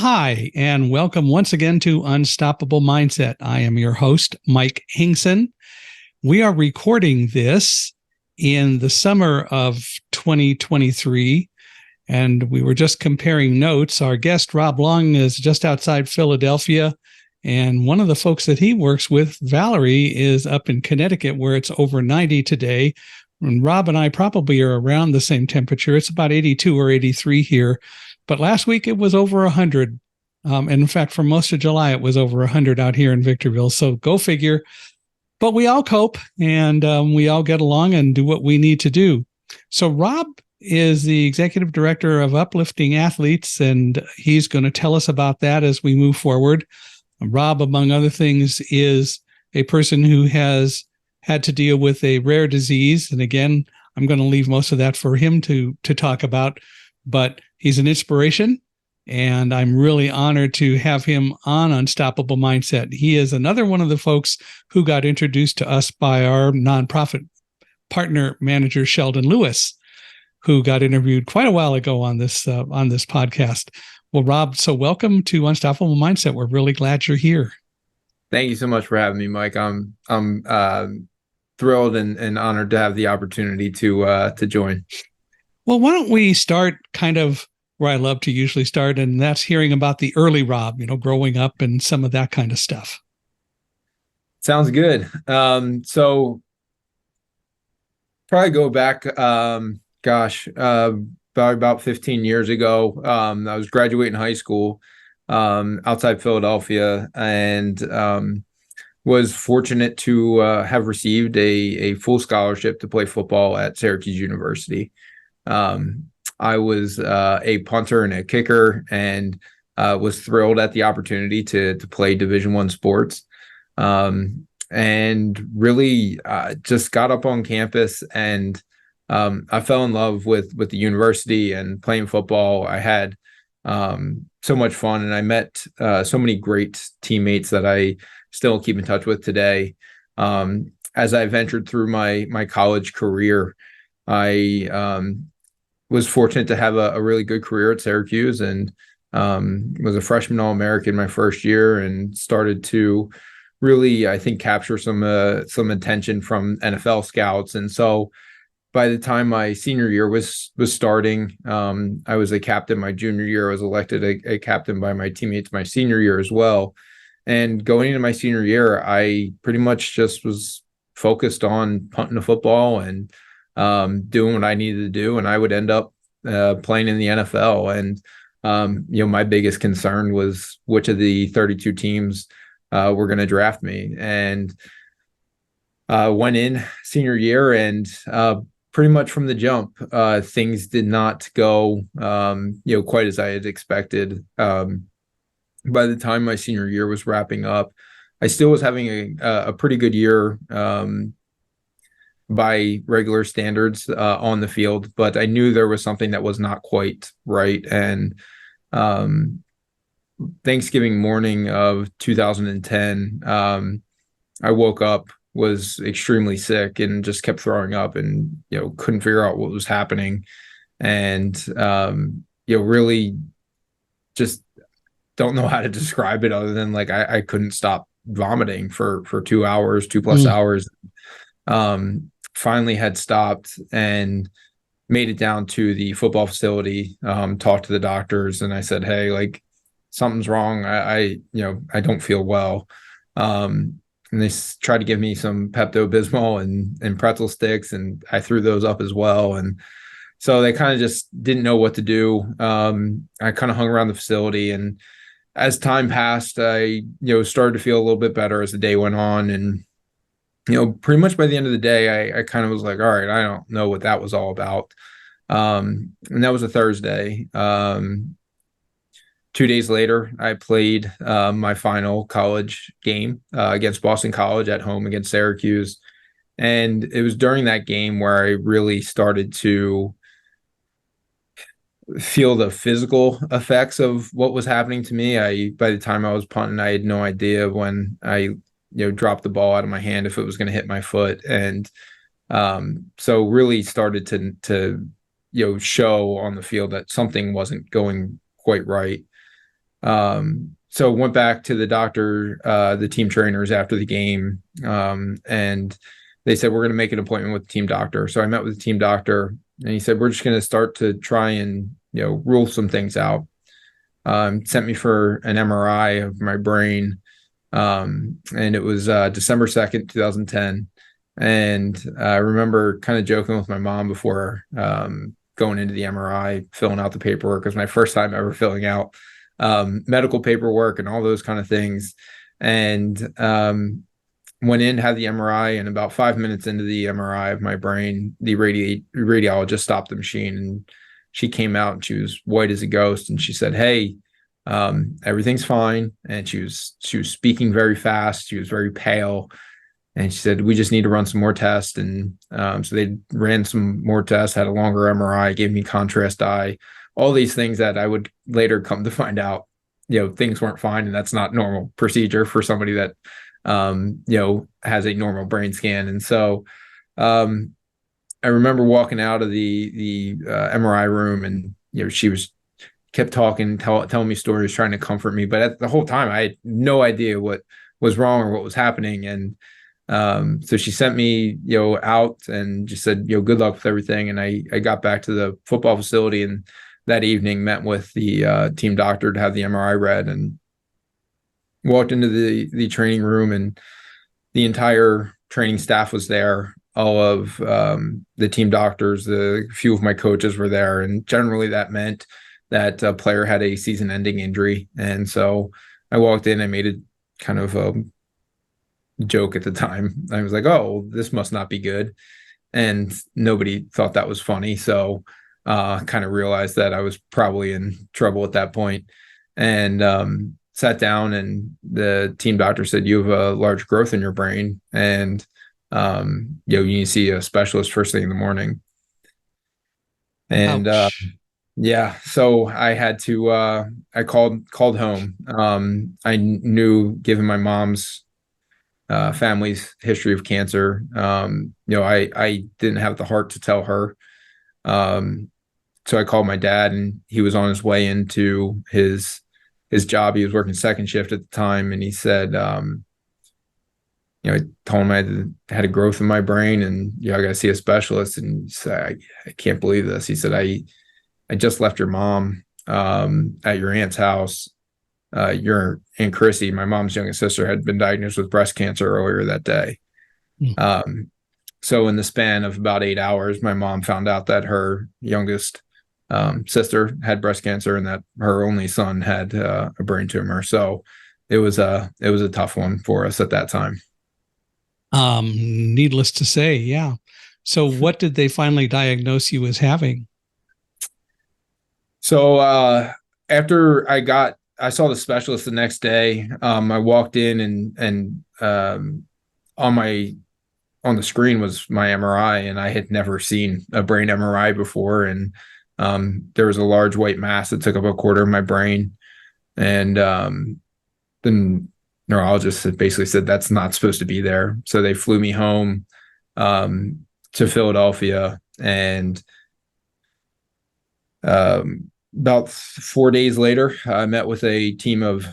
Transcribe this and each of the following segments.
Hi, and welcome once again to Unstoppable Mindset. I am your host, Mike Hingson. We are recording this in the summer of 2023, and we were just comparing notes. Our guest, Rob Long, is just outside Philadelphia, and one of the folks that he works with, Valerie, is up in Connecticut, where it's over 90 today. And Rob and I probably are around the same temperature. It's about 82 or 83 here. But last week it was over 100. And in fact, for most of July, it was over 100 out here in Victorville. So go figure. But we all cope and we all get along and do what we need to do. So Rob is the executive director of Uplifting Athletes, and he's going to tell us about that as we move forward. Rob, among other things, is a person who has had to deal with a rare disease. And again, I'm going to leave most of that for him to talk about. But he's an inspiration, and I'm really honored to have him on Unstoppable Mindset. He is another one of the folks who got introduced to us by our nonprofit partner manager, Sheldon Lewis, who got interviewed quite a while ago on this podcast. Well, Rob, so welcome to Unstoppable Mindset. We're really glad you're here. Thank you so much for having me, Mike. I'm thrilled and honored to have the opportunity to join. Well, why don't we start kind of where I love to usually start, and that's hearing about the early Rob, growing up and some of that kind of stuff. Sounds good. So probably go back, probably about 15 years ago. I was graduating high school outside Philadelphia, and was fortunate to have received a full scholarship to play football at Syracuse University. I was a punter and a kicker, and was thrilled at the opportunity to play Division I sports, and really just got up on campus, and I fell in love with the university and playing football. I had so much fun, and I met so many great teammates that I still keep in touch with today. As I ventured through my college career, I was fortunate to have a really good career at Syracuse, and was a freshman All-American my first year, and started to really, I think, capture some attention from NFL scouts. And so by the time my senior year was starting, I was a captain my junior year. I was elected a captain by my teammates my senior year as well. And going into my senior year, I pretty much just was focused on punting the football and doing what I needed to do, and I would end up playing in the NFL. And my biggest concern was which of the 32 teams were going to draft me. And went in senior year, and pretty much from the jump, things did not go quite as I had expected. By the time my senior year was wrapping up, I still was having a pretty good year by regular standards on the field, but I knew there was something that was not quite right. And Thanksgiving morning of 2010, I woke up, was extremely sick, and just kept throwing up, and couldn't figure out what was happening, and really just don't know how to describe it other than I couldn't stop vomiting for 2 hours, 2+ hours. Finally had stopped and made it down to the football facility, talked to the doctors, and I said, hey, something's wrong. I don't feel well. And they tried to give me some Pepto-Bismol and pretzel sticks, and I threw those up as well. And so they kind of just didn't know what to do. I kind of hung around the facility, and as time passed, I started to feel a little bit better as the day went on. And pretty much by the end of the day, I kind of was like, all right, I don't know what that was all about. And that was a Thursday. 2 days later, I played my final college game against Boston College at home against Syracuse. And it was during that game where I really started to feel the physical effects of what was happening to me. By the time I was punting, I had no idea when I dropped the ball out of my hand if it was going to hit my foot. And so really started to show on the field that something wasn't going quite right. So went back to the doctor, the team trainers after the game, and they said, we're going to make an appointment with the team doctor. So I met with the team doctor, and he said, we're just going to start to try and, rule some things out. Sent me for an MRI of my brain. And it was December 2nd, 2010. And I remember kind of joking with my mom before going into the MRI, filling out the paperwork. It was my first time ever filling out medical paperwork and all those kind of things. And went in, had the MRI, and about 5 minutes into the MRI of my brain, the radiologist stopped the machine, and she came out, and she was white as a ghost. And she said, "Hey, everything's fine." And she was speaking very fast. She was very pale. And she said, "We just need to run some more tests." And so they ran some more tests, had a longer MRI, gave me contrast dye, all these things that I would later come to find out, things weren't fine. And that's not normal procedure for somebody that, has a normal brain scan. And so I remember walking out of the MRI room, and, she kept talking, telling me stories, trying to comfort me. But at the whole time, I had no idea what was wrong or what was happening. And so she sent me, out and just said, good luck with everything. And I got back to the football facility, and that evening met with the team doctor to have the MRI read, and walked into the training room, and the entire training staff was there. All of the team doctors, a few of my coaches were there. And generally that meant that a player had a season-ending injury. And so I walked in, I made a kind of a joke at the time. I was like, "Oh, this must not be good." And nobody thought that was funny. So kind of realized that I was probably in trouble at that point. And sat down, and the team doctor said, "You have a large growth in your brain, and you need to see a specialist first thing in the morning." And yeah, so I had to I called home. I knew, given my mom's family's history of cancer, I didn't have the heart to tell her. So I called my dad, and he was on his way into his job. He was working second shift at the time. And he said, I told him I had a growth in my brain, and, I got to see a specialist. And he said, I can't believe this. He said, I just left your mom at your aunt's house. Your Aunt Chrissy, my mom's youngest sister, had been diagnosed with breast cancer earlier that day. So in the span of about 8 hours, my mom found out that her youngest sister had breast cancer, and that her only son had a brain tumor. So it was a tough one for us at that time. Needless to say, yeah. So what did they finally diagnose you as having? So after I saw the specialist the next day, I walked in, and on the screen was my MRI, and I had never seen a brain MRI before. And there was a large white mass that took up a quarter of my brain. And the neurologist basically said, "That's not supposed to be there." So they flew me home to Philadelphia. And about 4 days later, I met with a team of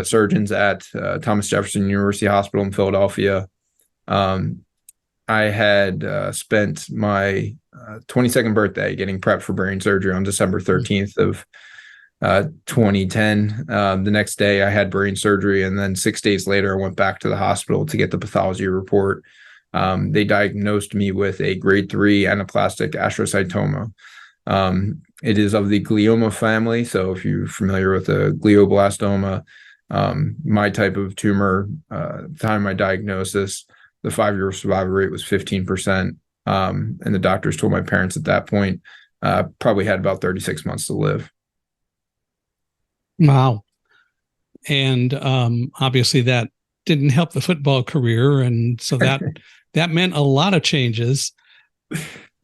surgeons at Thomas Jefferson University Hospital in Philadelphia. I had spent my 22nd birthday getting prepped for brain surgery on December 13th of 2010. The next day I had brain surgery, and then 6 days later I went back to the hospital to get the pathology report. They diagnosed me with a grade 3 anaplastic astrocytoma. It is of the glioma family. So if you're familiar with a glioblastoma, my type of tumor, at the time of my diagnosis, the 5-year survival rate was 15%. And the doctors told my parents at that point, probably had about 36 months to live. Wow. And obviously that didn't help the football career. And so that meant a lot of changes.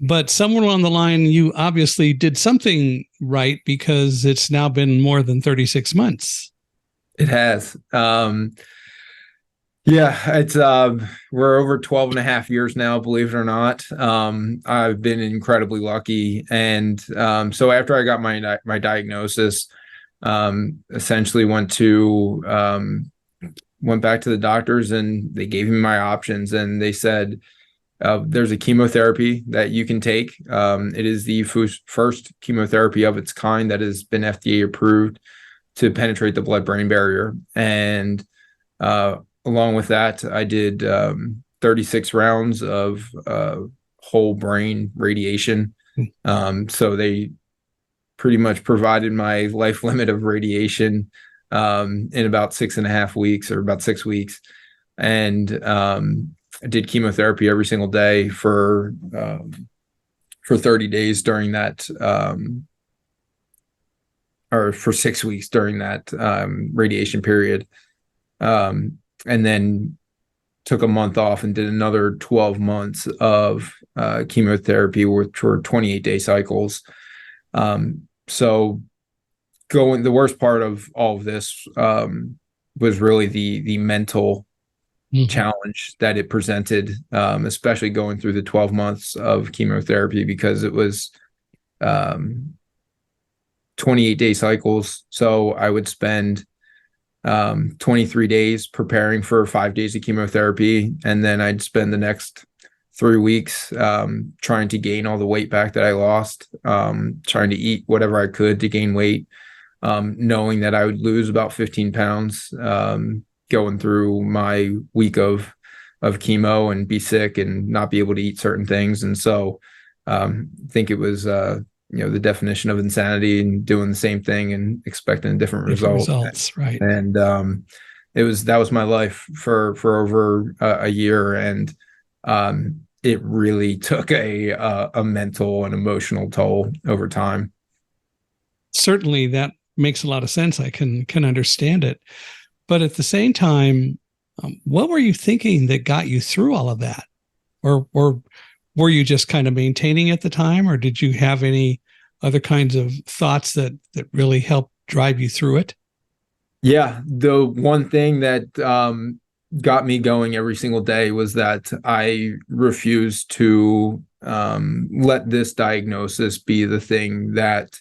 But somewhere along the line, you obviously did something right, because it's now been more than 36 months. It has. Yeah, it's we're over 12 and a half years now, believe it or not. I've been incredibly lucky. And so after I got my diagnosis, Essentially went back to the doctors, and they gave me my options, and they said, there's a chemotherapy that you can take. It is the first chemotherapy of its kind that has been FDA approved to penetrate the blood-brain barrier. And along with that, I did 36 rounds of whole brain radiation. So they pretty much provided my life limit of radiation in about 6.5 weeks, or about 6 weeks. And I did chemotherapy every single day for 30 days during that, or for 6 weeks during that radiation period. And then took a month off and did another 12 months of chemotherapy, which were 28-day cycles. So the worst part of all of this was really the mental challenge that it presented, especially going through the 12 months of chemotherapy, because it was 28-day cycles. So I would spend 23 days preparing for 5 days of chemotherapy, and then I'd spend the next 3 weeks trying to gain all the weight back that I lost, trying to eat whatever I could to gain weight, knowing that I would lose about 15 pounds going through my week of chemo, and be sick and not be able to eat certain things. And so I think it was the definition of insanity, and doing the same thing and expecting a different results, right? And that was my life for over a year, and it really took a mental and emotional toll over time. Certainly, that makes a lot of sense. I can understand it. But at the same time, what were you thinking that got you through all of that? Or were you just kind of maintaining at the time, or did you have any other kinds of thoughts that really helped drive you through it? Yeah, the one thing that got me going every single day was that I refused to let this diagnosis be the thing that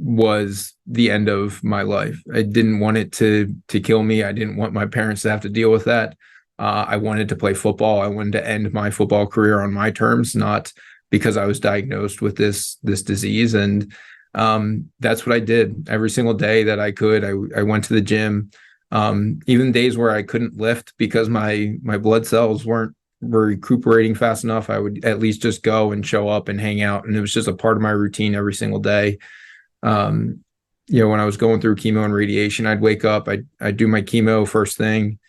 was the end of my life. I didn't want it to kill me. I didn't want my parents to have to deal with that. I wanted to play football. I wanted to end my football career on my terms, not because I was diagnosed with this disease. And that's what I did every single day that I could. I went to the gym, even days where I couldn't lift because my blood cells were recuperating fast enough. I would at least just go and show up and hang out. And it was just a part of my routine every single day. When I was going through chemo and radiation, I'd wake up, I'd do my chemo first thing.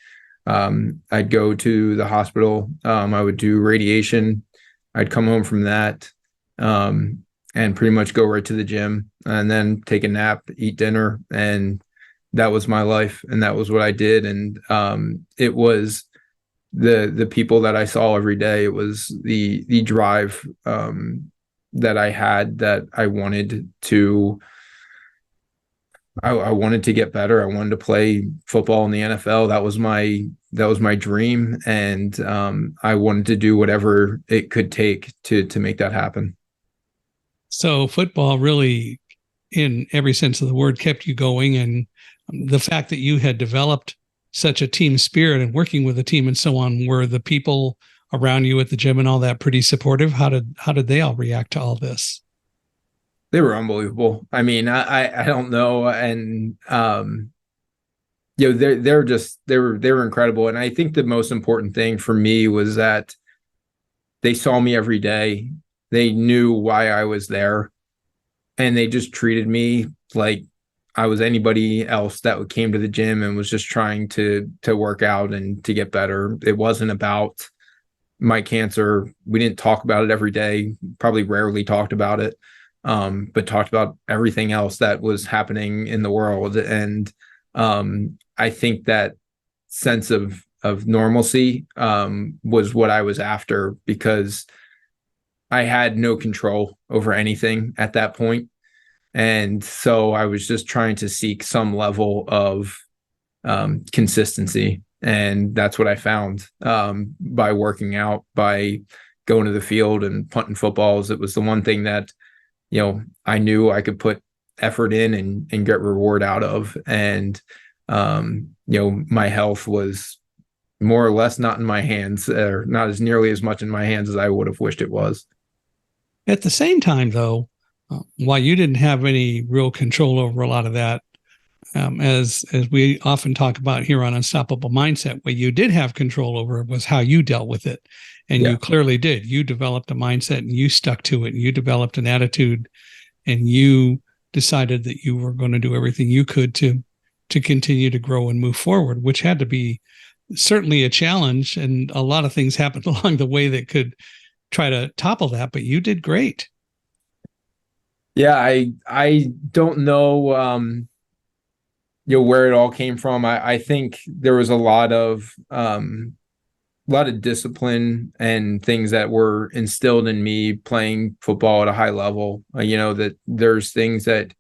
I'd go to the hospital. I would do radiation. I'd come home from that, and pretty much go right to the gym, and then take a nap, eat dinner. And that was my life. And that was what I did. And it was the people that I saw every day. It was the drive that I had, that I wanted to I wanted to get better. I wanted to play football in the NFL. That was my dream. And I wanted to do whatever it could take to make that happen. So football really, in every sense of the word, kept you going. And the fact that you had developed such a team spirit and working with a team and so on, were the people around you at the gym and all that pretty supportive? How did they all react to all this? They were unbelievable. I mean, I don't know. And, they were incredible. And I think the most important thing for me was that they saw me every day. They knew why I was there, and they just treated me like I was anybody else that came to the gym and was just trying to work out and to get better. It wasn't about my cancer. We didn't talk about it every day, probably rarely talked about it. But talked about everything else that was happening in the world. And I think that sense of normalcy was what I was after, because I had no control over anything at that point. And so I was just trying to seek some level of consistency. And that's what I found by working out, by going to the field and punting footballs. It was the one thing that I knew I could put effort in and get reward out of. And, my health was more or less not in my hands, or not as nearly as much in my hands as I would have wished it was. At the same time, though, while you didn't have any real control over a lot of that, as we often talk about here on Unstoppable Mindset, what you did have control over was how you dealt with it. And you clearly did. You developed a mindset and you stuck to it, and you developed an attitude, and you decided that you were going to do everything you could to continue to grow and move forward, which had to be certainly a challenge. And a lot of things happened along the way that could try to topple that, but you did great. Yeah, I don't know, where it all came from. I think there was a lot of discipline and things that were instilled in me playing football at a high level. That there's things that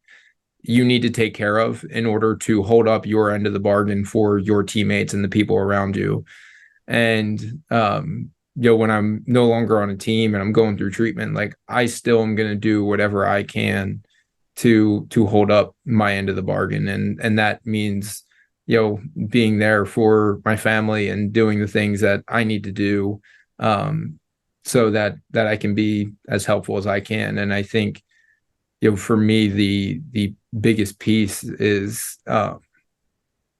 you need to take care of in order to hold up your end of the bargain for your teammates and the people around you. And, when I'm no longer on a team and I'm going through treatment, like, I still am going to do whatever I can to hold up my end of the bargain. And that means, being there for my family and doing the things that I need to do, so that I can be as helpful as I can. And I think, for me, the biggest piece is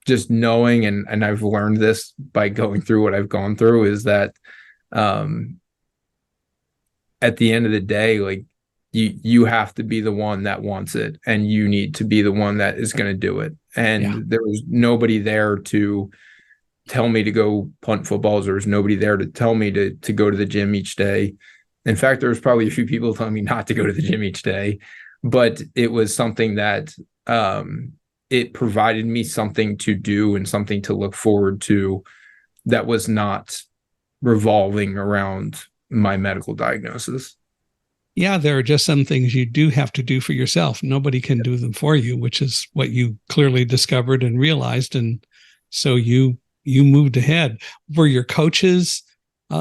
just knowing, and I've learned this by going through what I've gone through, is that at the end of the day, like, you have to be the one that wants it, and you need to be the one that is going to do it. And there was nobody there to tell me to go punt footballs. There was nobody there to tell me to go to the gym each day. In fact, there was probably a few people telling me not to go to the gym each day, but it was something that it provided me something to do and something to look forward to that was not revolving around my medical diagnosis. Yeah, there are just some things you do have to do for yourself. Nobody can do them for you, which is what you clearly discovered and realized. And so you moved ahead. Were your coaches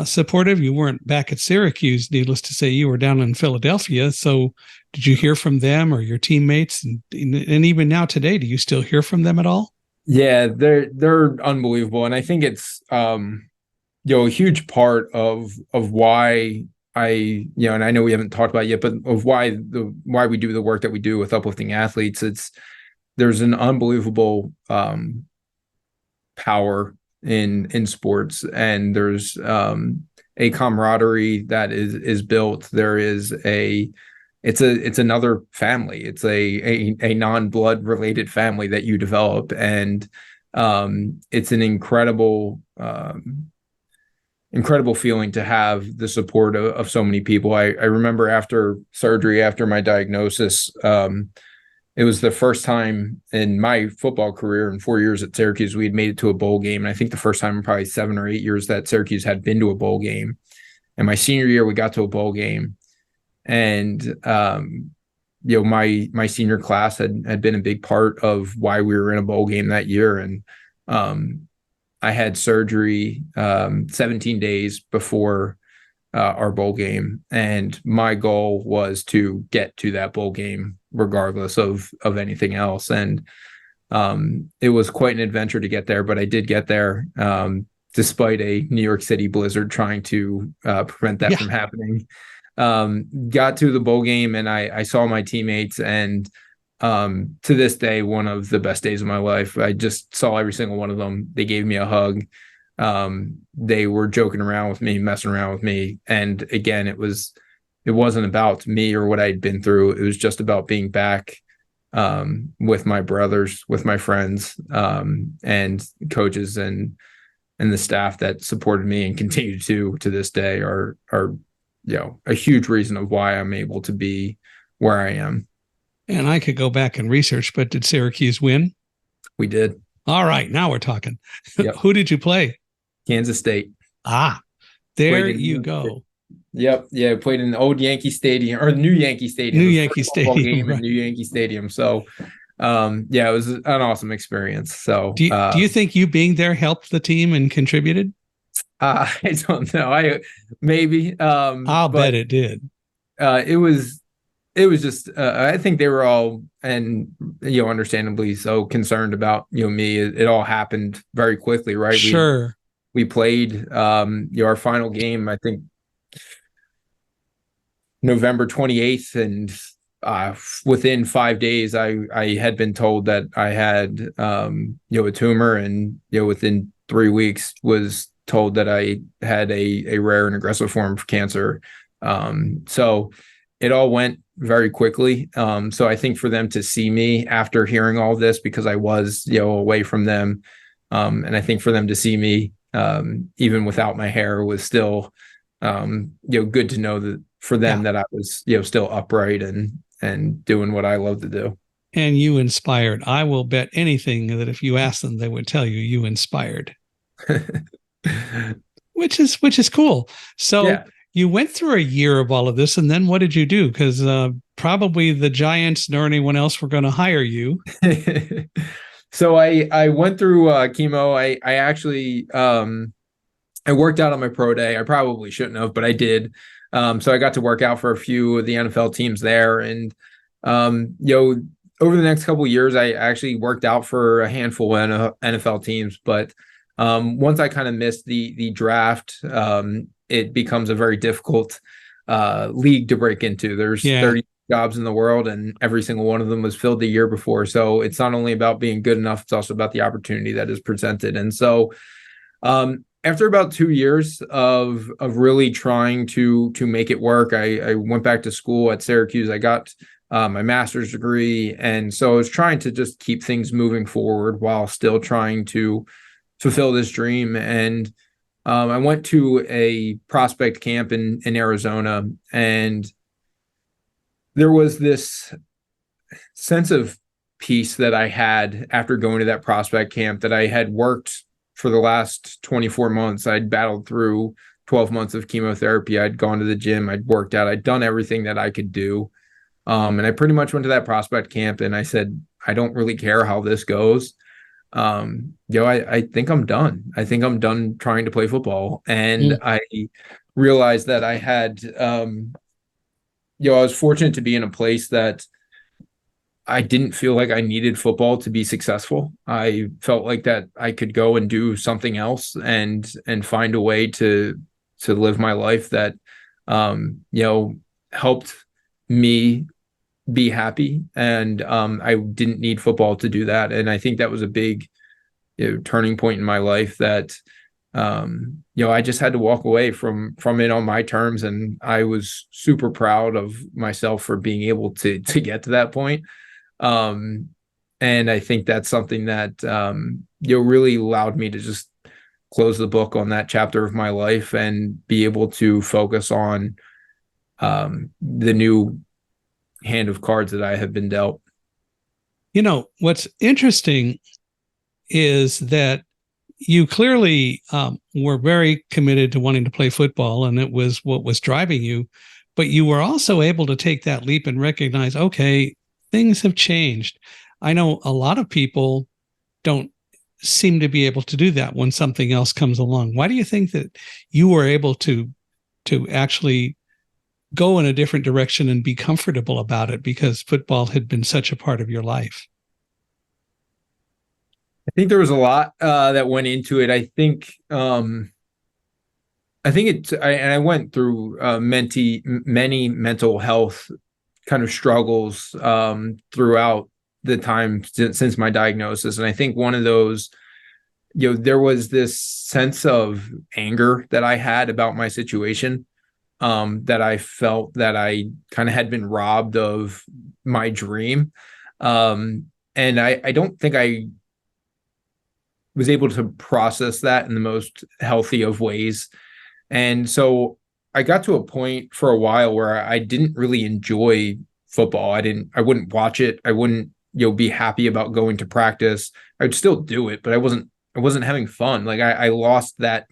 supportive? You weren't back at Syracuse, needless to say. You were down in Philadelphia. So did you hear from them or your teammates? And even now today, do you still hear from them at all? Yeah, they're unbelievable. And I think it's a huge part of why and I know we haven't talked about it yet, but of why we do the work that we do with Uplifting Athletes. There's an unbelievable power in sports, and there's a camaraderie that is built. There is it's another family. It's a non-blood related family that you develop, and it's an incredible feeling to have the support of so many people. I remember after surgery, after my diagnosis, it was the first time in my football career in 4 years at Syracuse, we had made it to a bowl game. And I think the first time in probably 7 or 8 years that Syracuse had been to a bowl game. And my senior year, we got to a bowl game. And, my senior class had been a big part of why we were in a bowl game that year. And I had surgery 17 days before our bowl game. And my goal was to get to that bowl game regardless of anything else. And it was quite an adventure to get there, but I did get there despite a New York City blizzard trying to prevent that from happening. Got to the bowl game, and I saw my teammates, and to this day, one of the best days of my life. I just saw every single one of them. They gave me a hug. They were joking around with me, messing around with me. And again, it wasn't about me or what I'd been through. It was just about being back with my brothers, with my friends, and coaches and the staff that supported me and continue to this day are a huge reason of why I'm able to be where I am. And I could go back and research, but did Syracuse win? We did. All right, now we're talking. Yep. Who did you play? Kansas State. There you go. Yep. Yeah, played in the old Yankee Stadium, or the new Yankee Stadium. New Yankee Stadium. Game right. In New Yankee Stadium. So, it was an awesome experience. So, do you think you being there helped the team and contributed? I don't know. Maybe. I'll bet it did. It was it was just I think they were all, and understandably so, concerned about me. It all happened very quickly, right? Sure. We played our final game, I think November 28th, and within 5 days I had been told that I had a tumor, and within 3 weeks was told that I had a rare and aggressive form of cancer. So it all went very quickly. So I think for them to see me after hearing all this, because I was away from them, and I think for them to see me even without my hair was still good to know that for them, Yeah. that I was still upright and doing what I love to do. And you inspired. I will bet anything that if you asked them, they would tell you inspired, which is cool. So Yeah. you went through a year of all of this, and then what did you do? Because probably the Giants nor anyone else were going to hire you. So I went through chemo. I actually I worked out on my pro day. I probably shouldn't have, but I did. So I got to work out for a few of the NFL teams there, and over the next couple of years, I actually worked out for a handful of NFL teams. But once I kind of missed the draft, it becomes a very difficult league to break into. There's Yeah. 30 jobs in the world, and every single one of them was filled the year before. So it's not only about being good enough, it's also about the opportunity that is presented. And so after about 2 years of really trying to make it work, I went back to school at Syracuse. I got my master's degree, and so I was trying to just keep things moving forward while still trying to fulfill this dream. And I went to a prospect camp in Arizona, and there was this sense of peace that I had after going to that prospect camp that I had worked for the last 24 months. I'd battled through 12 months of chemotherapy. I'd gone to the gym. I'd worked out. I'd done everything that I could do. And I pretty much went to that prospect camp and I said, I don't really care how this goes. I think I'm done. I think I'm done trying to play football. And Mm. I realized that I had, I was fortunate to be in a place that I didn't feel like I needed football to be successful. I felt like that I could go and do something else and find a way to live my life that helped me be happy. And I didn't need football to do that. And I think that was a big turning point in my life that I just had to walk away from it on my terms. And I was super proud of myself for being able to get to that point. And I think that's something that really allowed me to just close the book on that chapter of my life and be able to focus on the new hand of cards that I have been dealt. What's interesting is that you clearly were very committed to wanting to play football, and it was what was driving you. But you were also able to take that leap and recognize, okay, things have changed. I know a lot of people don't seem to be able to do that when something else comes along. Why do you think that you were able to actually go in a different direction and be comfortable about it because football had been such a part of your life? I think there was a lot that went into it. I went through many mental health kind of struggles throughout the time since my diagnosis. And I think one of those, there was this sense of anger that I had about my situation, that I felt that I kind of had been robbed of my dream. And I don't think I was able to process that in the most healthy of ways. And so I got to a point for a while where I didn't really enjoy football. I wouldn't watch it. I wouldn't, be happy about going to practice. I would still do it, but I wasn't having fun. Like I lost that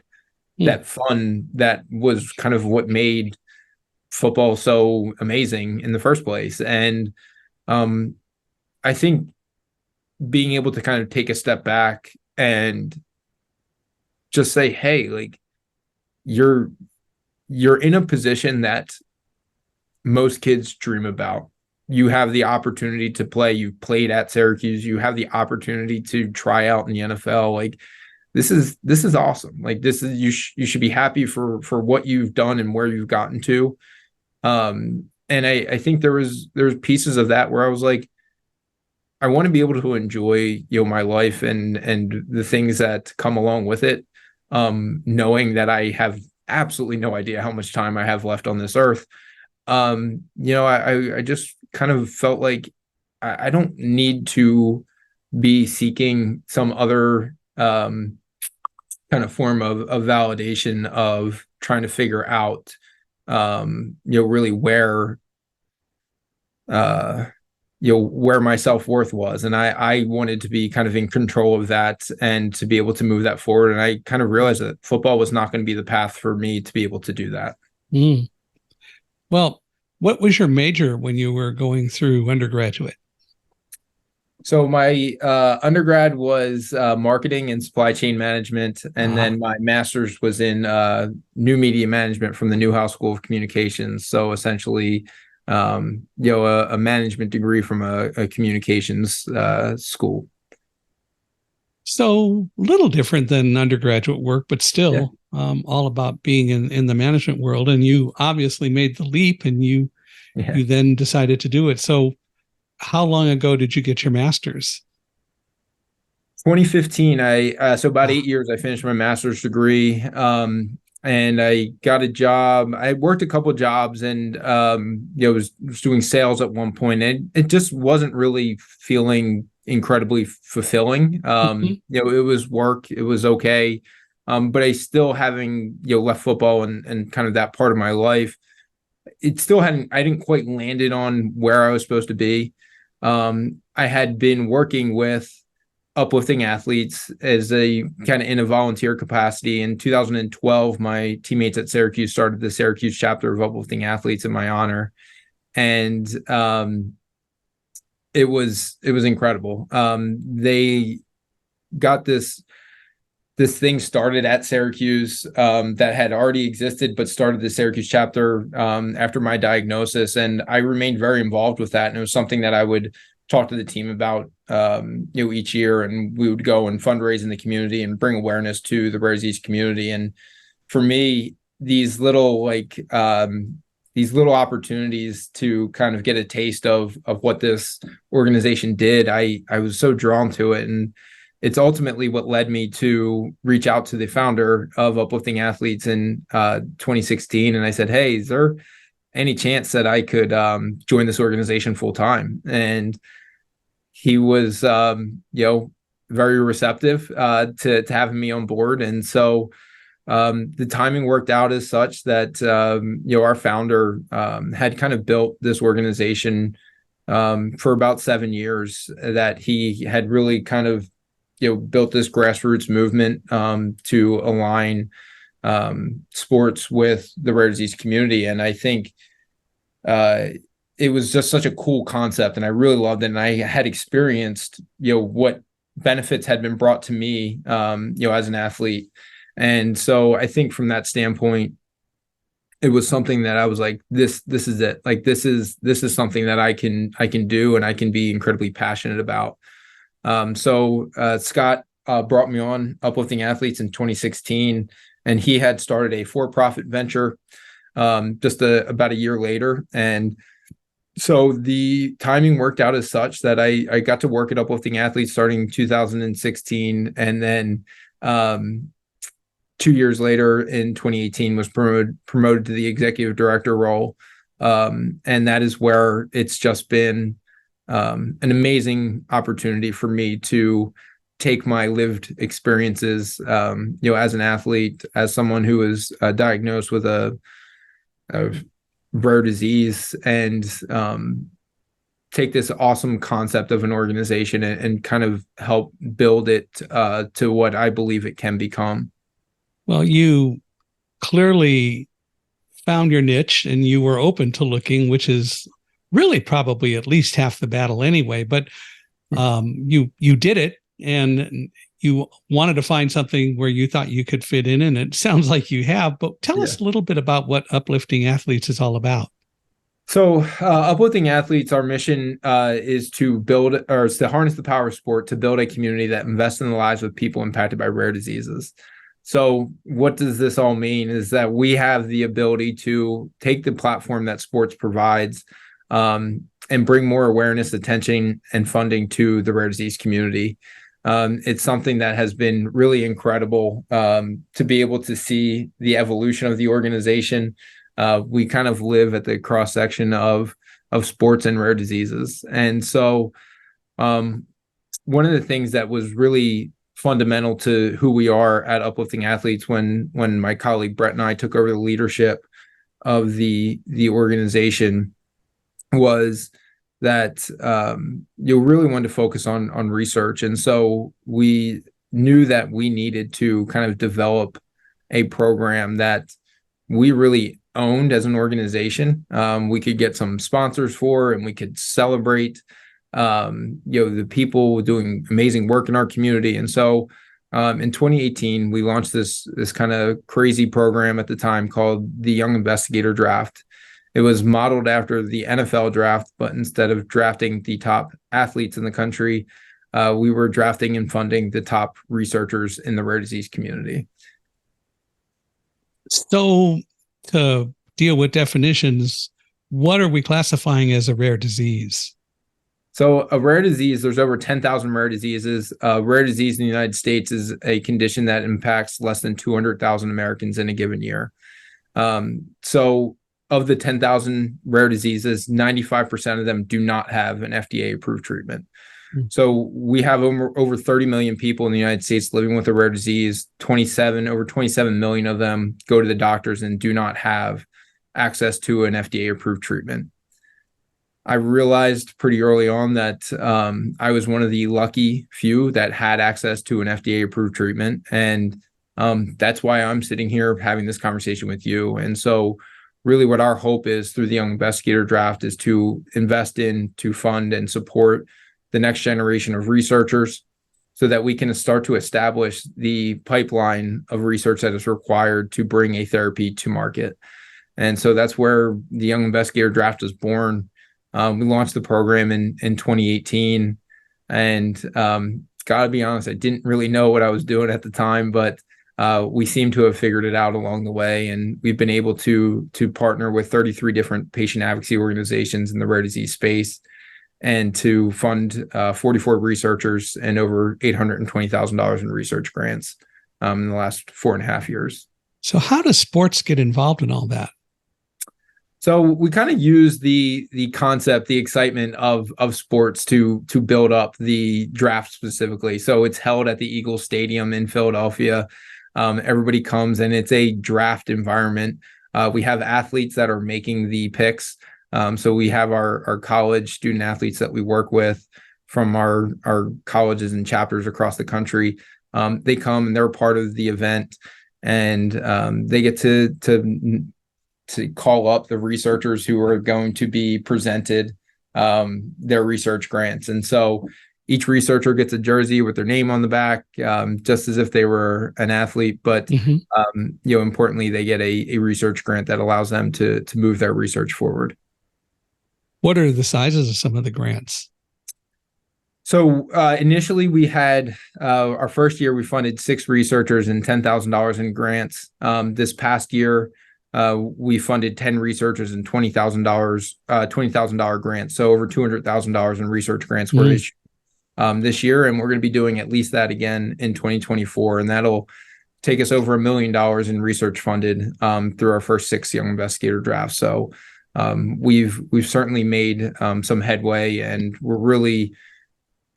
fun that was kind of what made football so amazing in the first place. And I think being able to kind of take a step back and just say, hey, like you're in a position that most kids dream about. You have the opportunity to play. You've played at Syracuse. You have the opportunity to try out in the NFL. Like, this is awesome. Like, this is, you should be happy for what you've done and where you've gotten to. And I think there's pieces of that where I was like, I want to be able to enjoy, my life and the things that come along with it. Knowing that I have absolutely no idea how much time I have left on this earth. I just kind of felt like I don't need to be seeking some other kind of form of validation of trying to figure out, really where where my self-worth was. And I wanted to be kind of in control of that and to be able to move that forward. And I kind of realized that football was not going to be the path for me to be able to do that. Mm. Well, what was your major when you were going through undergraduate? So my undergrad was marketing and supply chain management, and then my master's was in new media management from the Newhouse School of Communications. So essentially, a management degree from a communications school. So a little different than undergraduate work, but still all about being in the management world. And you obviously made the leap, and you then decided to do it. So how long ago did you get your master's? 2015. So about 8 years, I finished my master's degree. And I got a job. I worked a couple of jobs, and was doing sales at one point, and it just wasn't really feeling incredibly fulfilling. It was work, it was okay, but I still, having left football and kind of that part of my life, it still I didn't quite landed on where I was supposed to be. I had been working with Uplifting Athletes as a kind of in a volunteer capacity. In 2012, my teammates at Syracuse started the Syracuse chapter of Uplifting Athletes in my honor. And it was incredible. They got this thing started at Syracuse that had already existed, but started the Syracuse chapter after my diagnosis. And I remained very involved with that. And it was something that I would talk to the team about, each year, and we would go and fundraise in the community and bring awareness to the rare disease community. And for me, these little opportunities to kind of get a taste of what this organization did, I was so drawn to it. And it's ultimately what led me to reach out to the founder of Uplifting Athletes in 2016. And I said, hey, is there any chance that I could join this organization full time? And he was, very receptive to having me on board. And so the timing worked out as such that, our founder had kind of built this organization for about 7 years, that he had really kind of, built this grassroots movement to align sports with the rare disease community. And I think it was just such a cool concept, and I really loved it. And I had experienced, what benefits had been brought to me, as an athlete. And so I think from that standpoint, it was something that I was like, this is it. Like, this is something that I can do, and I can be incredibly passionate about. So Scott brought me on Uplifting Athletes in 2016, and he had started a for-profit venture just about a year later. And so the timing worked out as such that I got to work at Uplifting Athletes starting in 2016. And then 2 years later, in 2018, was promoted to the executive director role. And that is where it's just been an amazing opportunity for me to take my lived experiences, as an athlete, as someone who was diagnosed with a rare disease, and take this awesome concept of an organization and kind of help build it to what I believe it can become. Well, you clearly found your niche, and you were open to looking, which is really probably at least half the battle anyway. But you did it, and you wanted to find something where you thought you could fit in, and it sounds like you have. But tell us a little bit about what Uplifting Athletes is all about. So, Uplifting Athletes, our mission is to build, or is to harness the power of sport to build a community that invests in the lives of people impacted by rare diseases. So, what does this all mean? Is that we have the ability to take the platform that sports provides, and bring more awareness, attention, and funding to the rare disease community. It's something that has been really incredible to be able to see the evolution of the organization. We kind of live at the cross section of sports and rare diseases, and so one of the things that was really fundamental to who we are at Uplifting Athletes when my colleague Brett and I took over the leadership of the organization was that you really wanted to focus on research, and so we knew that we needed to kind of develop a program that we really owned as an organization. We could get some sponsors for, and we could celebrate, the people doing amazing work in our community. And so, in 2018, we launched this kind of crazy program at the time called the Young Investigator Draft. It was modeled after the NFL draft, but instead of drafting the top athletes in the country, we were drafting and funding the top researchers in the rare disease community. So, to deal with definitions, what are we classifying as a rare disease? So a rare disease, there's over 10,000 rare diseases. Rare disease in the United States is a condition that impacts less than 200,000 Americans in a given year. So of the 10,000 rare diseases, 95% of them do not have an FDA-approved treatment. So we have over 30 million people in the United States living with a rare disease. Over 27 million of them go to the doctors and do not have access to an FDA-approved treatment. I realized pretty early on that I was one of the lucky few that had access to an FDA-approved treatment, and that's why I'm sitting here having this conversation with you. And so really what our hope is through the Young Investigator Draft is to invest in, to fund and support the next generation of researchers so that we can start to establish the pipeline of research that is required to bring a therapy to market. And so that's where the Young Investigator Draft was born. We launched the program in 2018, and gotta be honest, I didn't really know what I was doing at the time, but we seem to have figured it out along the way, and we've been able to partner with 33 different patient advocacy organizations in the rare disease space, and to fund 44 researchers and over $820,000 in research grants in the last 4.5 years. So how does sports get involved in all that? So we kind of use the concept, the excitement of sports to build up the draft specifically. So it's held at the Eagles Stadium in Philadelphia. Everybody comes, and it's a draft environment. We have athletes that are making the picks. So we have our college student athletes that we work with from our colleges and chapters across the country. They come and they're part of the event, and they get to call up the researchers who are going to be presented their research grants. And so each researcher gets a jersey with their name on the back, just as if they were an athlete. But importantly, they get a research grant that allows them to move their research forward. What are the sizes of some of the grants? So initially we had our first year, we funded 6 researchers and $10,000 in grants. This past year, we funded 10 researchers and $20,000 grants. So over $200,000 in research grants were issued this year. And we're going to be doing at least that again in 2024. And that'll take us over $1 million in research funded through our first 6 Young Investigator drafts. So we've certainly made some headway, and we're really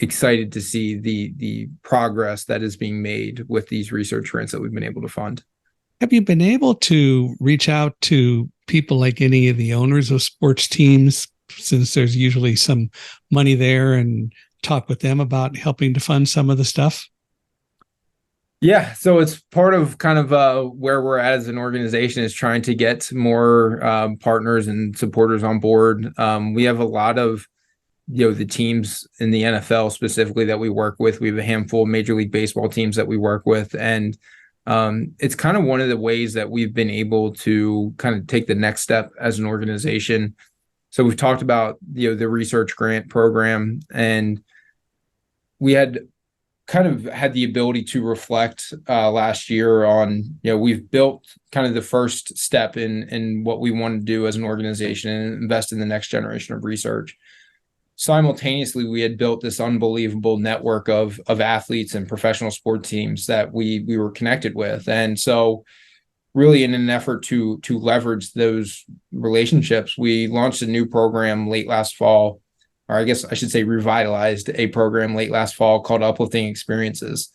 excited to see the progress that is being made with these research grants that we've been able to fund. Have you been able to reach out to people like any of the owners of sports teams, since there's usually some money there, and talk with them about helping to fund some of the stuff? Yeah, so it's part of kind of where we're at as an organization, is trying to get more partners and supporters on board. We have a lot of the teams in the NFL specifically that we work with. We have a handful of Major League Baseball teams that we work with, and it's kind of one of the ways that we've been able to kind of take the next step as an organization. So we've talked about, the research grant program, and we had kind of had the ability to reflect last year on, we've built kind of the first step in what we want to do as an organization and invest in the next generation of research. Simultaneously, we had built this unbelievable network of athletes and professional sport teams that we were connected with. And so really in an effort to leverage those relationships, we launched a new program late last fall, or I guess I should say revitalized a program late last fall called Uplifting Experiences.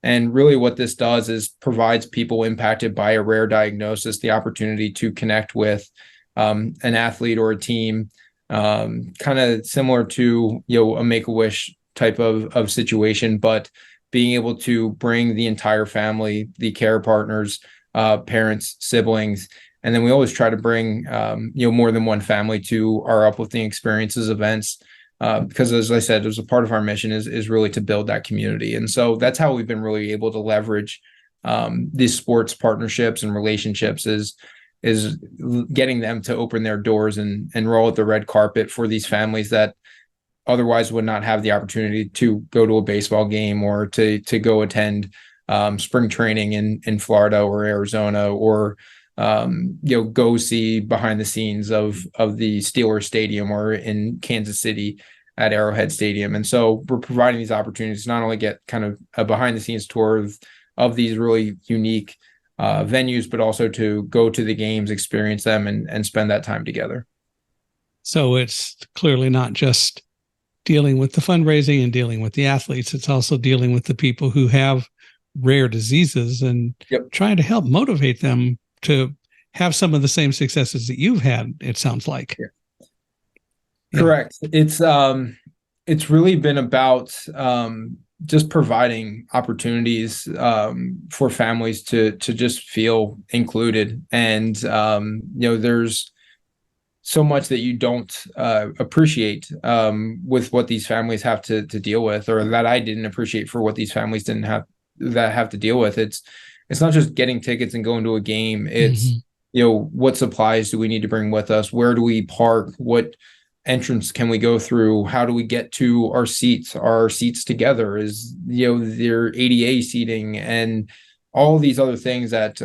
And really what this does is provides people impacted by a rare diagnosis the opportunity to connect with an athlete or a team, kind of similar to, a Make-A-Wish type of situation, but being able to bring the entire family, the care partners, parents, siblings. And then we always try to bring, more than one family to our Uplifting Experiences events, because as I said, as a part of our mission is really to build that community. And so that's how we've been really able to leverage these sports partnerships and relationships is getting them to open their doors and roll out the red carpet for these families that otherwise would not have the opportunity to go to a baseball game or to go attend spring training in Florida or Arizona, or go see behind the scenes of the Steelers Stadium, or in Kansas City at Arrowhead Stadium. And so we're providing these opportunities to not only get kind of a behind the scenes tour of these really unique venues, but also to go to the games, experience them, and spend that time together. So it's clearly not just dealing with the fundraising and dealing with the athletes. It's also dealing with the people who have rare diseases and trying to help motivate them to have some of the same successes that you've had, it sounds like. Yeah. Correct. It's really been about just providing opportunities for families to just feel included. And there's so much that you don't appreciate with what these families have to deal with, or that I didn't appreciate for what these families didn't have to deal with. It's not just getting tickets and going to a game. It's what supplies do we need to bring with us? Where do we park? What entrance can we go through? How do we get to our seats? Are our seats together? Is their ADA seating, and all these other things that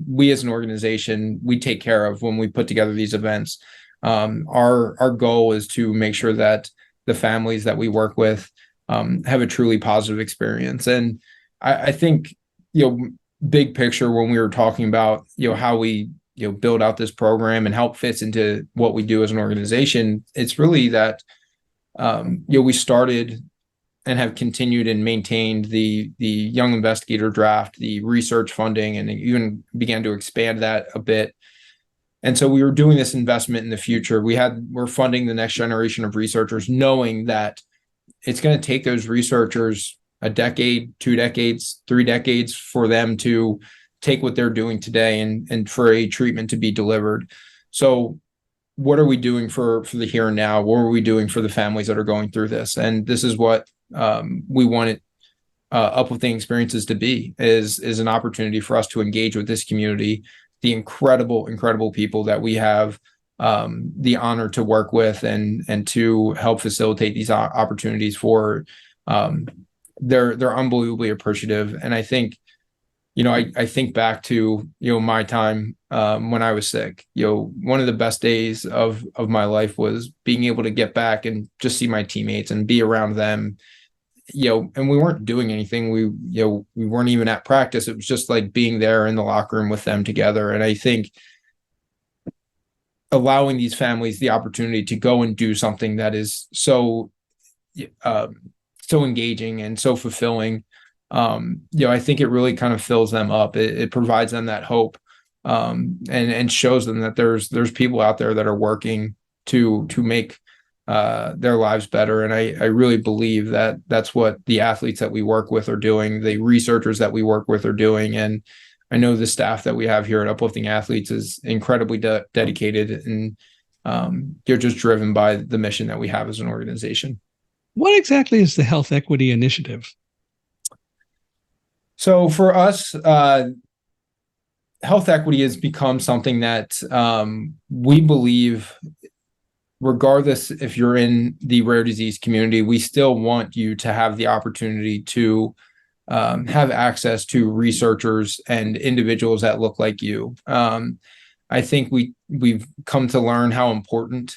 we as an organization we take care of when we put together these events. Our goal is to make sure that the families that we work with have a truly positive experience. And I think big picture, when we were talking about how we build out this program and how it fits into what we do as an organization, it's really that we started and have continued and maintained the young investigator draft, the research funding, and even began to expand that a bit. And so we were doing this investment in the future. We're funding the next generation of researchers, knowing that it's going to take those researchers a decade, 2 decades, 3 decades for them to take what they're doing today and for a treatment to be delivered. So what are we doing for the here and now? What are we doing for the families that are going through this? And this is what we wanted Uplifting Experiences to be, is an opportunity for us to engage with this community, the incredible people that we have the honor to work with, and to help facilitate these opportunities for. They're unbelievably appreciative. And I think, I think back to, my time when I was sick. One of the best days of my life was being able to get back and just see my teammates and be around them. And we weren't doing anything. We weren't even at practice. It was just like being there in the locker room with them together. And I think allowing these families the opportunity to go and do something that is so engaging and so fulfilling, I think it really kind of fills them up. It provides them that hope, and shows them that there's people out there that are working to make their lives better. And I really believe that that's what the athletes that we work with are doing, the researchers that we work with are doing. And I know the staff that we have here at Uplifting Athletes is incredibly dedicated, and they're just driven by the mission that we have as an organization. What exactly is the Health Equity Initiative? So for us, health equity has become something that we believe regardless if you're in the rare disease community, we still want you to have the opportunity to have access to researchers and individuals that look like you. I think we've come to learn how important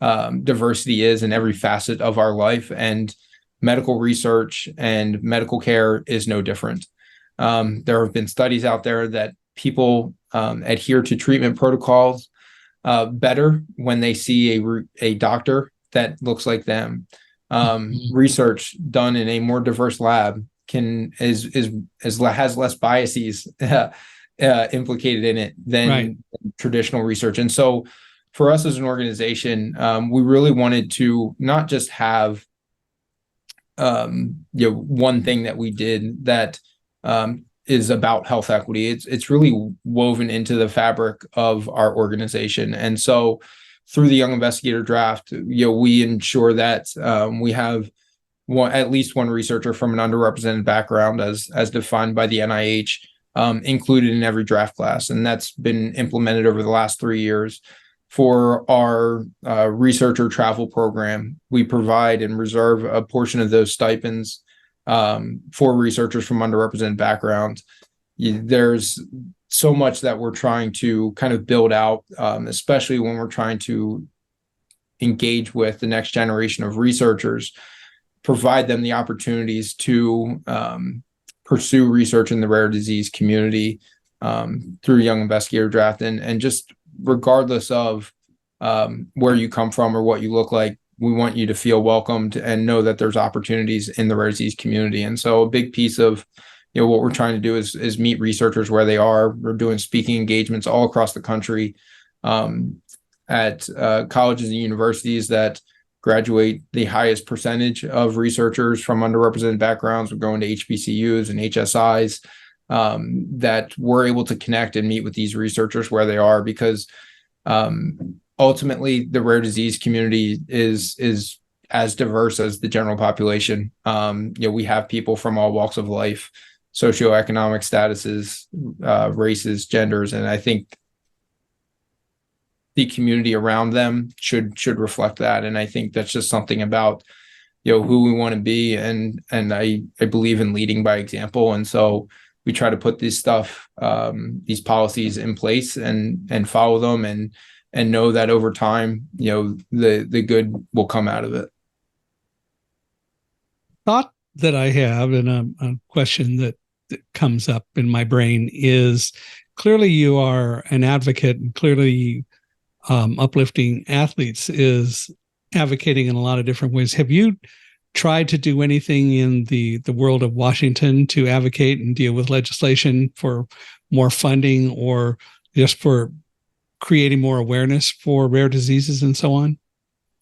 diversity is in every facet of our life, and medical research and medical care is no different. There have been studies out there that people adhere to treatment protocols better when they see a doctor that looks like them. Research done in a more diverse lab has less biases implicated in it than traditional research. And so for us as an organization, we really wanted to not just have one thing that we did that is about health equity. It's really woven into the fabric of our organization. And so through the Young Investigator Draft, we ensure that we have at least one researcher from an underrepresented background as defined by the NIH included in every draft class. And that's been implemented over the last 3 years. For our researcher travel program, we provide and reserve a portion of those stipends for researchers from underrepresented backgrounds. There's so much that we're trying to kind of build out, especially when we're trying to engage with the next generation of researchers, provide them the opportunities to pursue research in the rare disease community through Young Investigator Draft. And just regardless of where you come from or what you look like, we want you to feel welcomed and know that there's opportunities in the rare disease community. And so a big piece of what we're trying to do is meet researchers where they are. We're doing speaking engagements all across the country at colleges and universities that graduate the highest percentage of researchers from underrepresented backgrounds. We're going to HBCUs and HSIs that we're able to connect and meet with these researchers where they are, because ultimately the rare disease community is as diverse as the general population. We have people from all walks of life, socioeconomic statuses, races, genders, and I think the community around them should reflect that. And I think that's just something about who we want to be, and I believe in leading by example. And so we try to put these policies in place and follow them and know that over time, the good will come out of it. Thought that I have, and a question that comes up in my brain is, clearly you are an advocate, and clearly Uplifting Athletes is advocating in a lot of different ways. Have you tried to do anything in the world of Washington to advocate and deal with legislation for more funding, or just for creating more awareness for rare diseases and so on?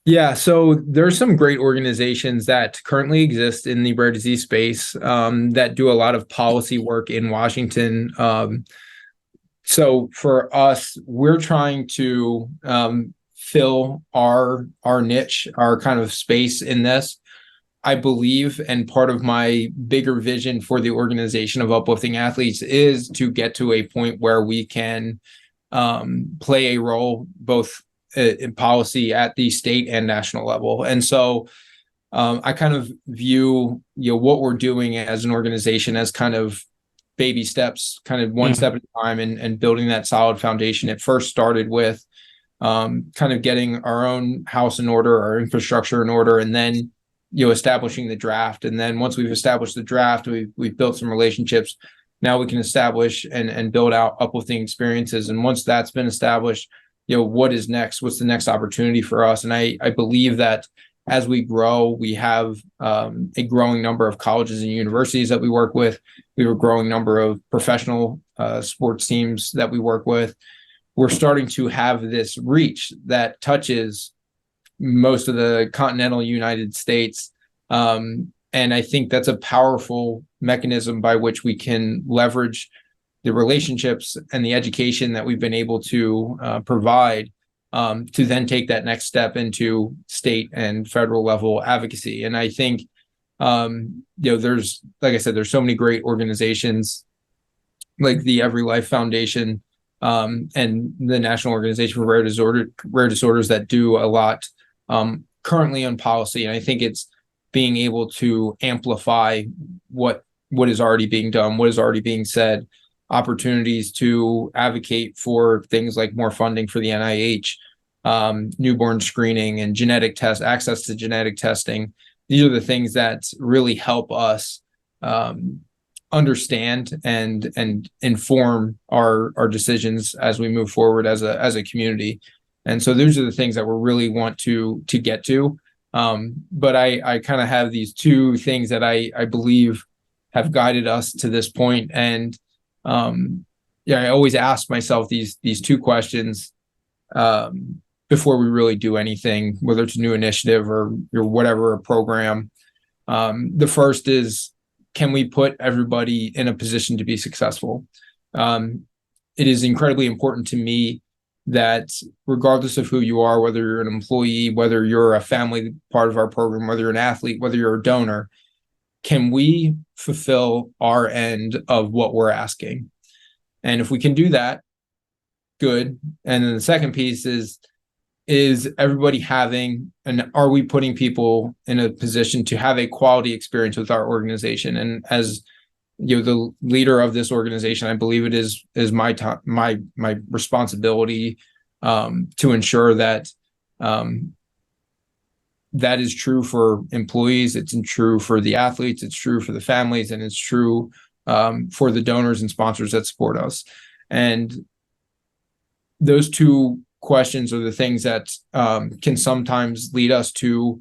Yeah, so there's some great organizations that currently exist in the rare disease space that do a lot of policy work in Washington. So for us, we're trying to fill our niche, our kind of space in this. I believe, and part of my bigger vision for the organization of Uplifting Athletes is to get to a point where we can play a role both in policy at the state and national level. And so I kind of view what we're doing as an organization as kind of baby steps, kind of one step at a time, and building that solid foundation. It first started with kind of getting our own house in order, our infrastructure in order, and then establishing the draft. And then once we've established the draft, we've built some relationships. Now we can establish and build out uplifting experiences. And once that's been established, what is next? What's the next opportunity for us? And I believe that as we grow, we have a growing number of colleges and universities that we work with. We have a growing number of professional sports teams that we work with. We're starting to have this reach that touches most of the continental United States. And I think that's a powerful mechanism by which we can leverage the relationships and the education that we've been able to provide to then take that next step into state and federal level advocacy. And I think, there's, like I said, there's so many great organizations like the Every Life Foundation and the National Organization for Rare Disorders that do a lot currently on policy. And I think it's being able to amplify what is already being done, what is already being said, opportunities to advocate for things like more funding for the NIH, newborn screening and access to genetic testing. These are the things that really help us understand and inform our decisions as we move forward as a community. And so those are the things that we really want to get to. But I kind of have these two things that I believe have guided us to this point. And I always ask myself these two questions before we really do anything, whether it's a new initiative or whatever, a program. The first is, can we put everybody in a position to be successful? It is incredibly important to me that regardless of who you are, whether you're an employee, whether you're a family part of our program, whether you're an athlete, whether you're a donor, can we fulfill our end of what we're asking? And if we can do that, good. And then the second piece is everybody having, and are we putting people in a position to have a quality experience with our organization? And as the leader of this organization, I believe it is my responsibility to ensure that that is true for employees, it's true for the athletes, it's true for the families, and it's true for the donors and sponsors that support us. And those two questions are the things that can sometimes lead us to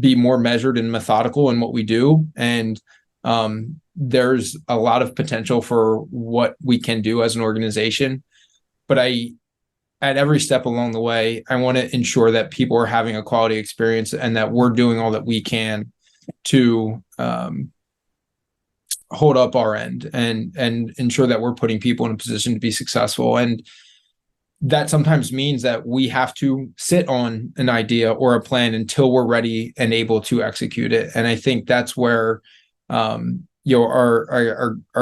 be more measured and methodical in what we do. And there's a lot of potential for what we can do as an organization. But at every step along the way, I want to ensure that people are having a quality experience and that we're doing all that we can to hold up our end and ensure that we're putting people in a position to be successful. And that sometimes means that we have to sit on an idea or a plan until we're ready and able to execute it. And I think that's where our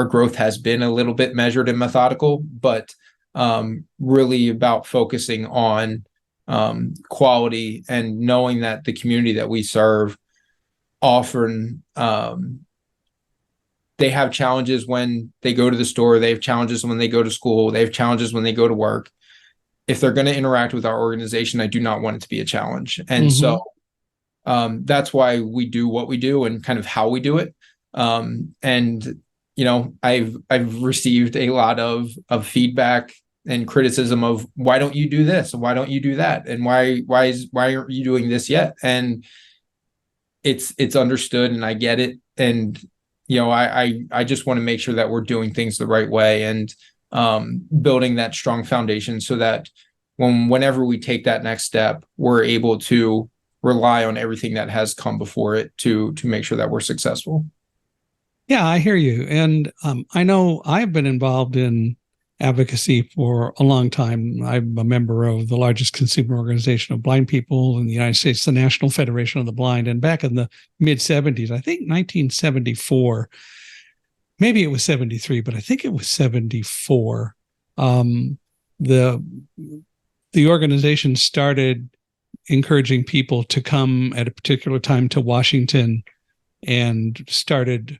growth has been a little bit measured and methodical, but really about focusing on quality and knowing that the community that we serve often they have challenges when they go to the store, they have challenges when they go to school, they have challenges when they go to work. If they're going to interact with our organization, I do not want it to be a challenge. And so that's why we do what we do and kind of how we do it. And I've received a lot of feedback and criticism of, why don't you do this? And why don't you do that? And why aren't you doing this yet? And it's understood and I get it. And, I just want to make sure that we're doing things the right way and building that strong foundation so that whenever we take that next step, we're able to rely on everything that has come before it to make sure that we're successful. Yeah, I hear you. And I know I've been involved in advocacy for a long time. I'm a member of the largest consumer organization of blind people in the United States, the National Federation of the Blind. And back in the mid 70s, I think 1974, maybe it was 73, but I think it was 74. The organization started encouraging people to come at a particular time to Washington and started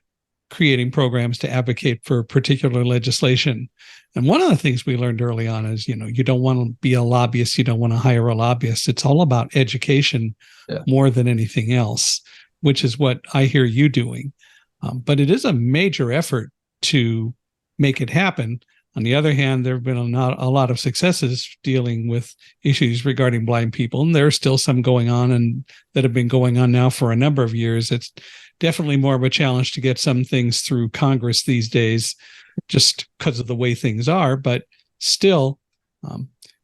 creating programs to advocate for particular legislation. And one of the things we learned early on is, you don't want to be a lobbyist. You don't want to hire a lobbyist. It's all about education more than anything else, which is what I hear you doing. But it is a major effort to make it happen. On the other hand, there have been a lot of successes dealing with issues regarding blind people, and there are still some going on and that have been going on now for a number of years. It's definitely more of a challenge to get some things through Congress these days, just because of the way things are. But still,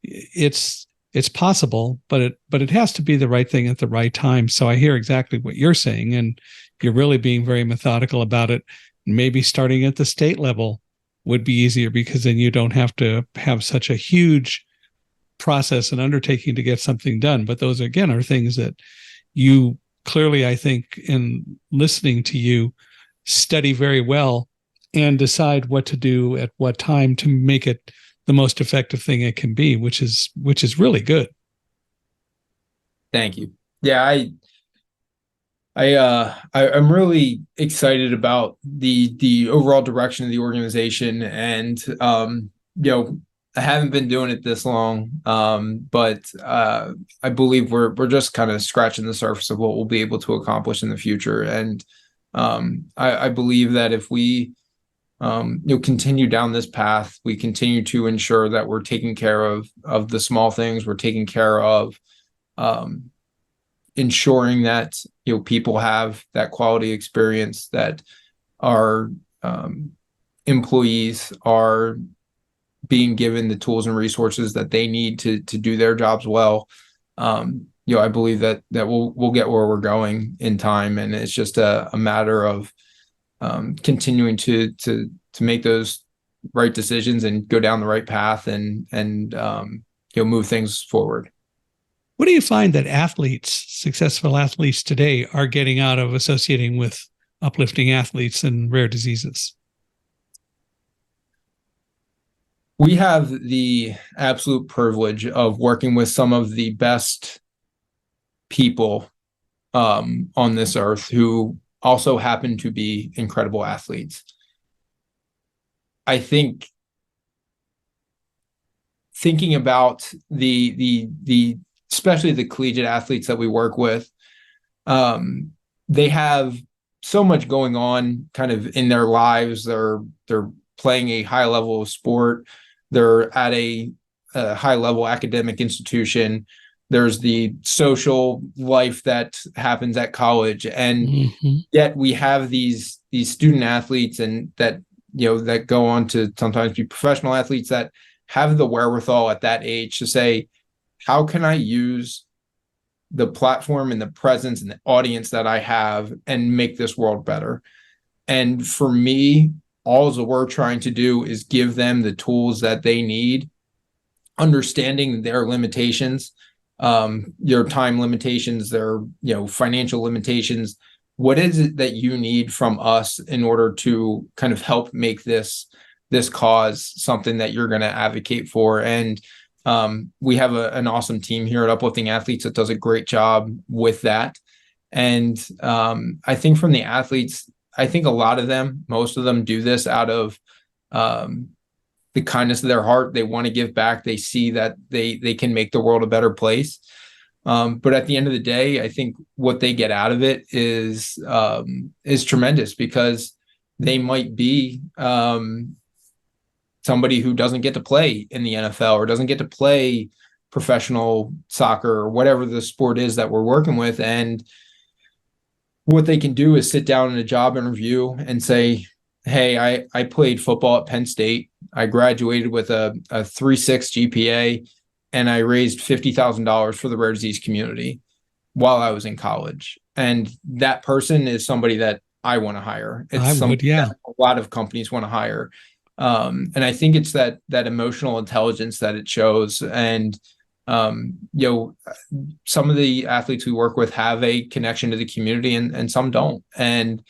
it's possible, but it has to be the right thing at the right time. So I hear exactly what you're saying, and you're really being very methodical about it. Maybe starting at the state level would be easier, because then you don't have to have such a huge process and undertaking to get something done. But those, again, are things that you clearly, I think, in listening to you, study very well and decide what to do at what time to make it the most effective thing it can be, which is really good. Thank you. Yeah, I'm really excited about the overall direction of the organization, and I haven't been doing it this long, but I believe we're just kind of scratching the surface of what we'll be able to accomplish in the future. And I believe that if we continue down this path, we continue to ensure that we're taking care of the small things, we're taking care of um, ensuring that people have that quality experience, that our employees are being given the tools and resources that they need to do their jobs well. I believe that we'll get where we're going in time, and it's just a matter of continuing to make those right decisions and go down the right path, and move things forward. What do you find that successful athletes today, are getting out of associating with uplifting athletes and rare diseases? We have the absolute privilege of working with some of the best people on this earth, who also happen to be incredible athletes. I think thinking about the especially the collegiate athletes that we work with, they have so much going on kind of in their lives. They're playing a high level of sport. They're at a high level academic institution. There's the social life that happens at college, and yet we have these student athletes, and that that go on to sometimes be professional athletes, that have the wherewithal at that age to say, how can I use the platform and the presence and the audience that I have and make this world better? And for me, all that we're trying to do is give them the tools that they need, understanding their limitations, their time limitations, their financial limitations. What is it that you need from us in order to kind of help make this cause something that you're going to advocate for? And we have an awesome team here at Uplifting Athletes that does a great job with that. And I think from the athletes, I think a lot of them, most of them, do this out of the kindness of their heart. They want to give back. They see that they can make the world a better place. But at the end of the day, I think what they get out of it is tremendous, because they might be somebody who doesn't get to play in the NFL or doesn't get to play professional soccer or whatever the sport is that we're working with. And what they can do is sit down in a job interview and say, hey, I played football at Penn State. I graduated with a 3.6 GPA, and I raised $50,000 for the rare disease community while I was in college. And that person is somebody that I want to hire. It's that a lot of companies want to hire. And I think it's that emotional intelligence that it shows. And some of the athletes we work with have a connection to the community, and some don't. And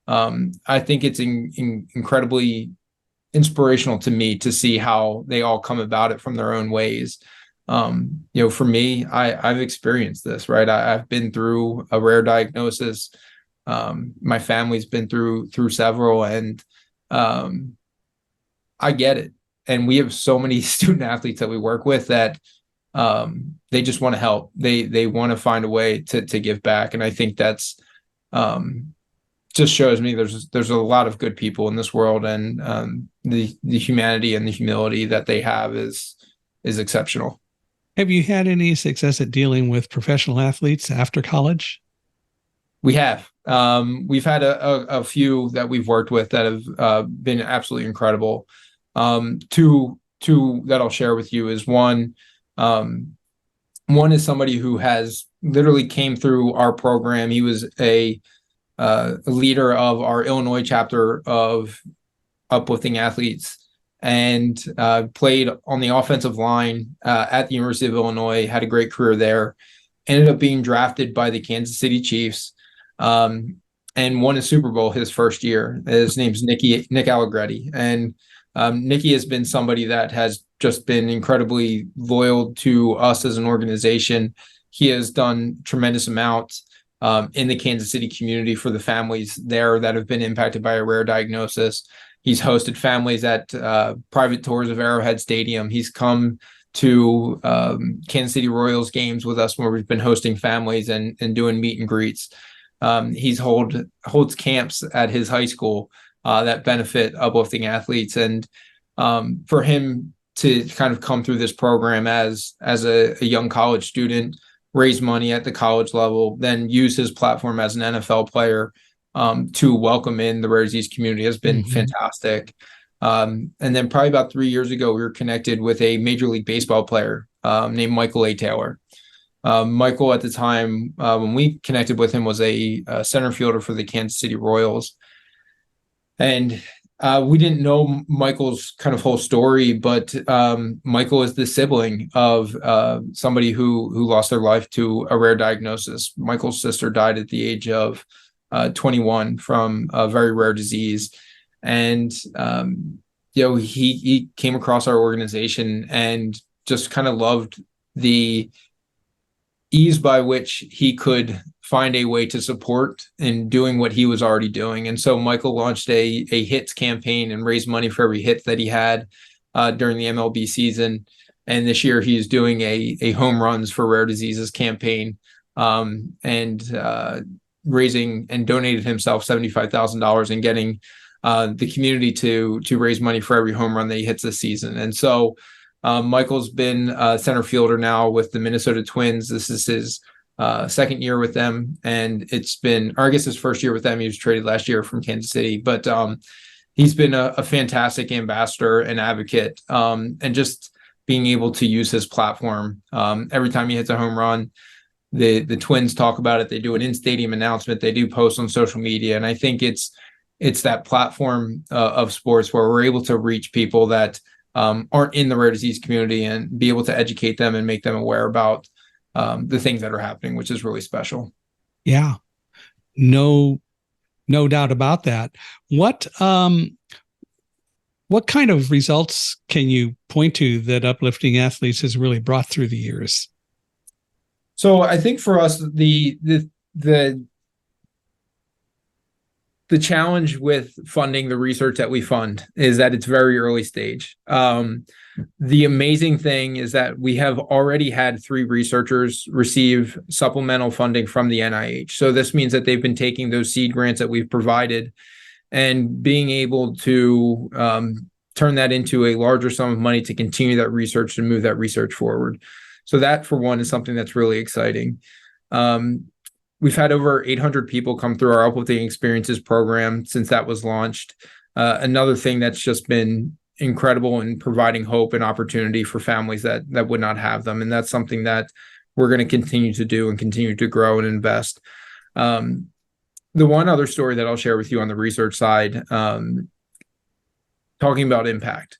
I think it's incredibly inspirational to me to see how they all come about it from their own ways. For me, I've experienced this, right? I've been through a rare diagnosis. My family's been through several, and I get it. And we have so many student athletes that we work with that they just want to help. They want to find a way to give back. And I think that's just shows me there's a lot of good people in this world, and the humanity and the humility that they have is exceptional. Have you had any success at dealing with professional athletes after college? We have. We've had a few that we've worked with that have been absolutely incredible. Two that I'll share with you is one is somebody who has literally came through our program. He was a leader of our Illinois chapter of Uplifting Athletes, and played on the offensive line at the University of Illinois, had a great career there, ended up being drafted by the Kansas City Chiefs, and won a Super Bowl his first year. His name's Nick Allegretti. And Nicky has been somebody that has just been incredibly loyal to us as an organization, he has done tremendous amounts in the Kansas City community for the families there that have been impacted by a rare diagnosis. He's hosted families at private tours of Arrowhead Stadium. He's come to Kansas City Royals games with us where we've been hosting families and doing meet and greets. He's holds camps at his high school that benefit uplifting athletes. And for him to kind of come through this program as a young college student, raise money at the college level, then use his platform as an NFL player to welcome in the rare disease community has been fantastic. And then probably about 3 years ago, we were connected with a Major League Baseball player named Michael A. Taylor. Michael, at the time when we connected with him, was a center fielder for the Kansas City Royals. And we didn't know Michael's kind of whole story, but Michael is the sibling of somebody who lost their life to a rare diagnosis. Michael's sister died at the age of 21 from a very rare disease. And, he came across our organization and just kind of loved the ease by which he could find a way to support in doing what he was already doing. And so Michael launched a hits campaign and raised money for every hit that he had during the MLB season. And this year he's doing a home runs for rare diseases campaign and raising and donated himself $75,000 and getting the community to raise money for every home run that he hits this season. And so Michael's been a center fielder now with the Minnesota Twins. This is his second year with them, and it's been, or I guess his first year with them. He was traded last year from Kansas City, but he's been a fantastic ambassador and advocate, and just being able to use his platform. Every time he hits a home run, the Twins talk about it. They do an in-stadium announcement. They do posts on social media, and I think it's that platform of sports where we're able to reach people that aren't in the rare disease community and be able to educate them and make them aware about the things that are happening, which is really special. Yeah, no doubt about that. What kind of results can you point to that Uplifting Athletes has really brought through the years? So I think for us, the challenge with funding the research that we fund is that it's very early stage. The amazing thing is that we have already had 3 researchers receive supplemental funding from the NIH. So this means that they've been taking those seed grants that we've provided and being able to turn that into a larger sum of money to continue that research and move that research forward. So that, for one, is something that's really exciting. We've had over 800 people come through our Uplifting Experiences program since that was launched. Another thing that's just been incredible in providing hope and opportunity for families that would not have them. And that's something that we're going to continue to do and continue to grow and invest. The one other story that I'll share with you on the research side, talking about impact.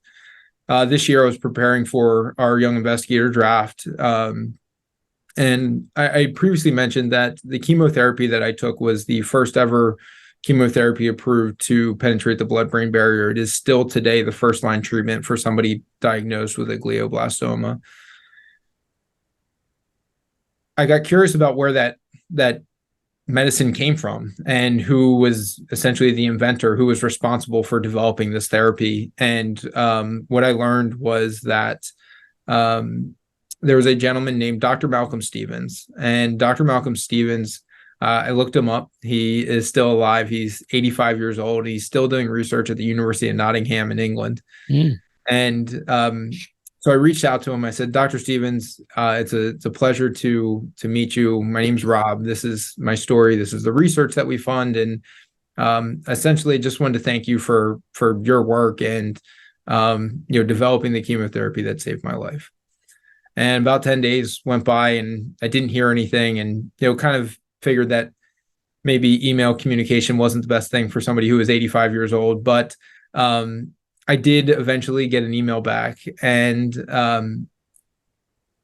This year I was preparing for our young investigator draft. And I previously mentioned that the chemotherapy that I took was the first ever chemotherapy approved to penetrate the blood-brain barrier. It is still today the first-line treatment for somebody diagnosed with a glioblastoma. I got curious about where that medicine came from and who was essentially the inventor, who was responsible for developing this therapy. And what I learned was that there was a gentleman named Dr. Malcolm Stevens. And Dr. Malcolm Stevens, I looked him up. He is still alive. He's 85 years old. He's still doing research at the University of Nottingham in England. And so I reached out to him. I said, Dr. Stevens, it's a pleasure to meet you. My name's Rob. This is my story. This is the research that we fund. And essentially just wanted to thank you for your work and developing the chemotherapy that saved my life. And about 10 days went by and I didn't hear anything, and kind of figured that maybe email communication wasn't the best thing for somebody who was 85 years old. But I did eventually get an email back, and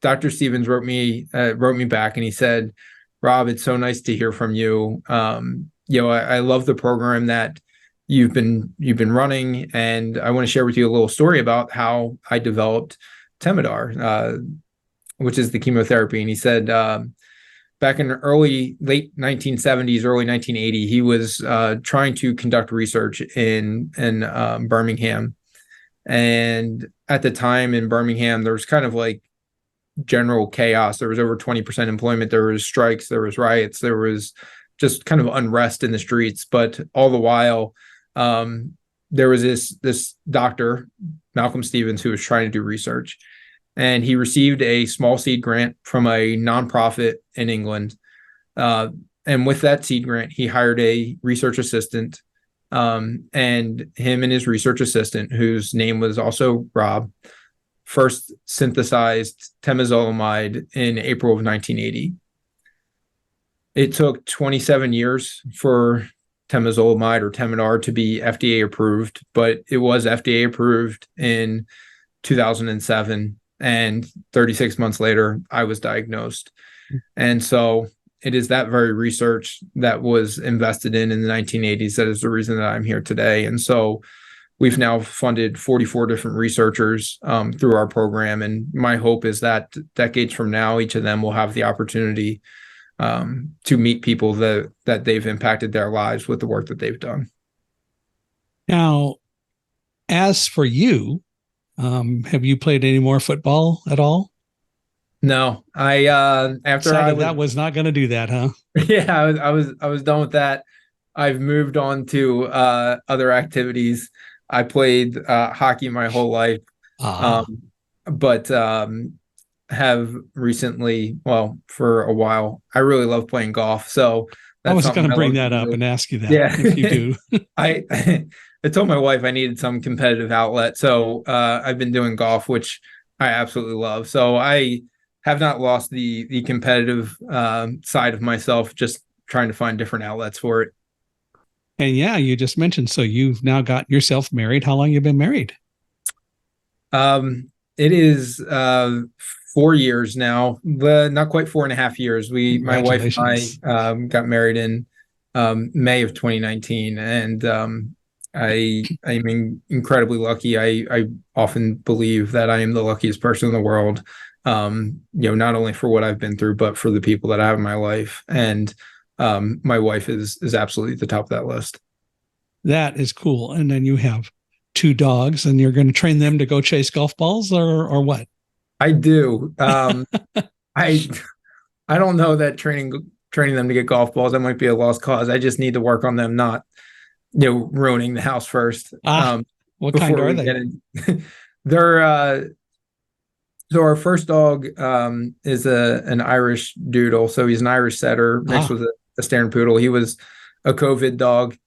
Dr. Stevens wrote me back, and he said, Rob, it's so nice to hear from you. I love the program that you've been running, and I want to share with you a little story about how I developed Temodar. which is the chemotherapy. And he said back in late 1970s, early 1980, he was trying to conduct research in Birmingham. And at the time in Birmingham, there was kind of like general chaos. There was over 20% employment. There was strikes. There was riots. There was just kind of unrest in the streets. But all the while, there was this doctor, Malcolm Stevens, who was trying to do research. And he received a small seed grant from a nonprofit in England. And with that seed grant, he hired a research assistant. And him and his research assistant, whose name was also Rob, first synthesized temozolomide in April of 1980. It took 27 years for temozolomide or Temodar to be FDA approved, but it was FDA approved in 2007. And 36 months later, I was diagnosed. And so it is that very research that was invested in the 1980s that is the reason that I'm here today. And so we've now funded 44 different researchers through our program. And my hope is that decades from now, each of them will have the opportunity to meet people that they've impacted their lives with the work that they've done. Now, as for you, have you played any more football at all? No, That was not going to do that, huh? Yeah, I was done with that. I've moved on to other activities. I played hockey my whole life, but have recently, well, for a while, I really love playing golf. So I was going to bring that up and ask you that. Yeah, if you do. I told my wife I needed some competitive outlet, so I've been doing golf, which I absolutely love. So I have not lost the competitive side of myself, just trying to find different outlets for it. And yeah, you just mentioned, so you've now got yourself married. How long have you been married? It is 4 years now, but not quite 4.5 years. My wife and I got married in May of 2019, and I'm incredibly lucky. I often believe that I am the luckiest person in the world. Not only for what I've been through, but for the people that I have in my life. And my wife is absolutely at the top of that list. That is cool. And then you have 2 dogs, and you're going to train them to go chase golf balls, or what? I do. I don't know that training them to get golf balls, that might be a lost cause. I just need to work on them not, ruining the house first. What kind are they? They're so our first dog is an Irish Doodle. So he's an Irish setter mixed with a Standard Poodle. He was a COVID dog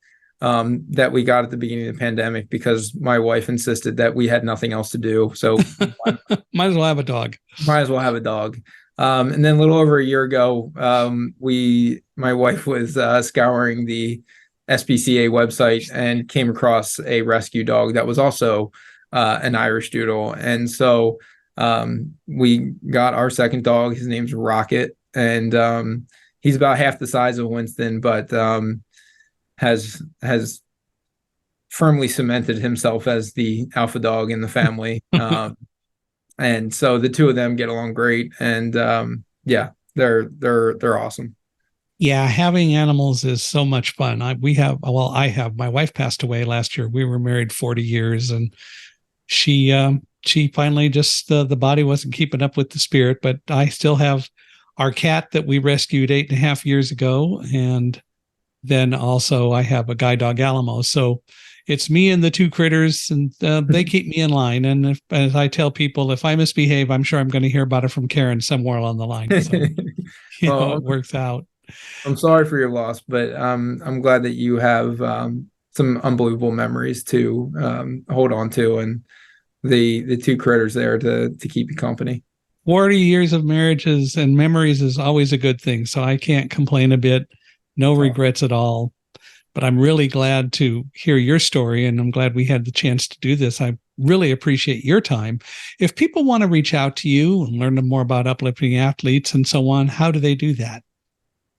that we got at the beginning of the pandemic because my wife insisted that we had nothing else to do. So might as well have a dog. And then a little over a year ago, my wife was scouring the SPCA website and came across a rescue dog that was also an Irish Doodle. And so we got our second dog. His name's Rocket, and he's about half the size of Winston, but has firmly cemented himself as the alpha dog in the family. And so the two of them get along great, and they're awesome. Yeah, having animals is so much fun. I have. My wife passed away last year. We were married 40 years, and she finally just the body wasn't keeping up with the spirit. But I still have our cat that we rescued 8.5 years ago, and then also I have a guide dog, Alamo. So it's me and the 2 critters, and they keep me in line. And as I tell people, if I misbehave, I'm sure I'm going to hear about it from Karen somewhere along the line. So it works out. I'm sorry for your loss, but I'm glad that you have some unbelievable memories to hold on to, and the 2 critters there to keep you company. 40 years of marriages and memories is always a good thing. So I can't complain a bit. No regrets at all. But I'm really glad to hear your story, and I'm glad we had the chance to do this. I really appreciate your time. If people want to reach out to you and learn more about Uplifting Athletes and so on, how do they do that?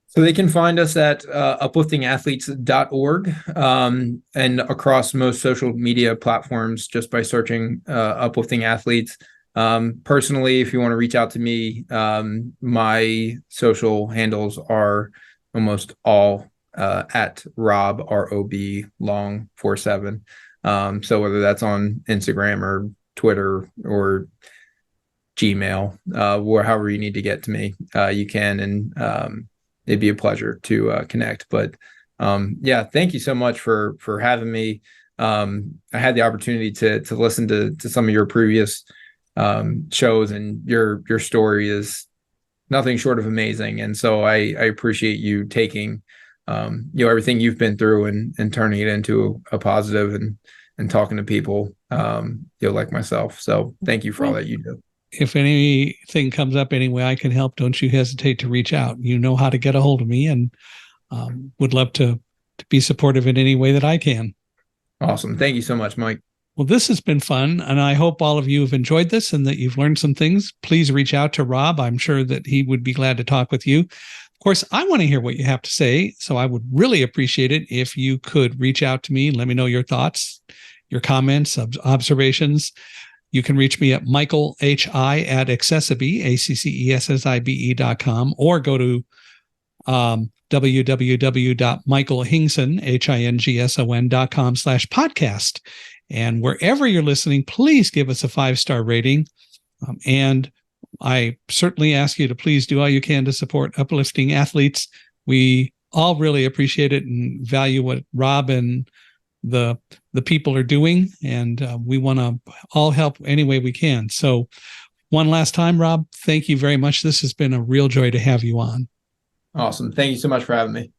So they can find us at upliftingathletes.org and across most social media platforms just by searching Uplifting Athletes. Personally, if you want to reach out to me, my social handles are almost all at Rob, ROB Long 47. So whether that's on Instagram or Twitter or Gmail, or however you need to get to me, you can, and it'd be a pleasure to connect. But yeah, thank you so much for having me. I had the opportunity to listen to some of your previous shows, and your story is nothing short of amazing. And so I appreciate you taking everything you've been through and turning it into a positive, and talking to people like myself. So thank you for all that you do. If anything comes up any way I can help, don't you hesitate to reach out. You know how to get a hold of me, and would love to be supportive in any way that I can. Awesome. Thank you so much, Mike. Well, this has been fun, and I hope all of you have enjoyed this and that you've learned some things. Please reach out to Rob. I'm sure that he would be glad to talk with you. Of course, I want to hear what you have to say, so I would really appreciate it if you could reach out to me and let me know your thoughts, your comments, observations. You can reach me at michaelhi@accessibe, ACCESSIBE.com, or go to www.michaelhingson.com/podcast. And wherever you're listening, please give us a 5-star rating. And I certainly ask you to please do all you can to support Uplifting Athletes. We all really appreciate it and value what Rob and the people are doing. And we want to all help any way we can. So one last time, Rob, thank you very much. This has been a real joy to have you on. Awesome. Thank you so much for having me.